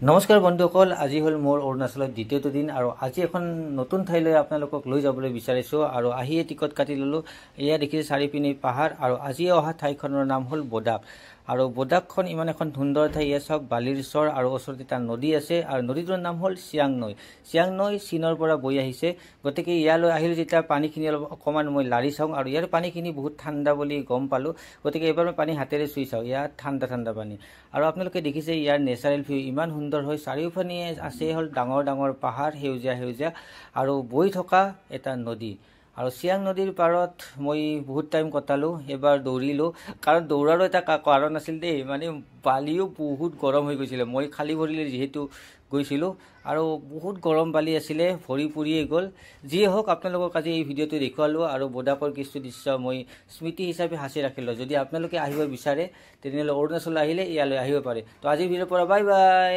নমস্কাৰ বন্ধুসকল, আজি হল মোৰ অৰুণাচলৰ দ্বিতীয়টো দিন আৰু আজি এখন নতুন ঠাইলৈ আপোনালোকক লৈ যাবলৈ বিচাৰিছোঁ আৰু আহিয়ে টিকট কাটি ললোঁ। এয়া দেখিছে চাৰিপিনে পাহাৰ আৰু আজি অহা ঠাইখনৰ নাম হ'ল বোদাক। আৰু বোদাকখন ইমান এখন সুন্দৰ ঠাই। এয়া চাওক বালিৰ চৰ আৰু ওচৰতে এটা নদী আছে আৰু নদীটোৰ নাম হ'ল চিয়াং নৈ। চিয়াং নৈ চীনৰ পৰা বৈ আহিছে, গতিকে ইয়ালৈ আহিলোঁ যেতিয়া পানীখিনি অকণমান মই লাৰি চাওঁ আৰু ইয়াৰ পানীখিনি বহুত ঠাণ্ডা বুলি গম পালোঁ। গতিকে এইবাৰ মই পানী হাতেৰে চুই চাওঁ, ইয়াত ঠাণ্ডা ঠাণ্ডা পানী। আৰু আপোনালোকে দেখিছে ইয়াৰ নেচাৰেল ভিউ ইমান সুন্দৰ হয়। চাৰিওফানে আছে হ'ল ডাঙৰ ডাঙৰ পাহাৰ, সেউজীয়া সেউজীয়া আৰু বৈ থকা এটা নদী। আৰু চিয়াং নদীৰ পাৰত মই বহুত টাইম কটালোঁ। এবাৰ দৌৰিলোঁ, কাৰণ দৌৰাৰো এটা কাৰণ আছিল দেই, মানে বালিও বহুত গৰম হৈ গৈছিলে। মই খালী ভৰিৰে যিহেতু গৈছিলোঁ আৰু বহুত গৰম বালি আছিলে, ভৰি পুৰিয়ে গ'ল। যিয়ে হওক, আপোনালোকক আজি এই ভিডিঅ'টো দেখুৱালোঁ আৰু বোদাকৰ কিছু দৃশ্য মই স্মৃতি হিচাপে সাঁচি ৰাখিলোঁ। যদি আপোনালোকে আহিব বিচাৰে তেনেহ'লে অৰুণাচল আহিলে ইয়ালৈ আহিব পাৰে। তো আজিৰ ভিডিঅ'ৰ পৰা বাই বাই।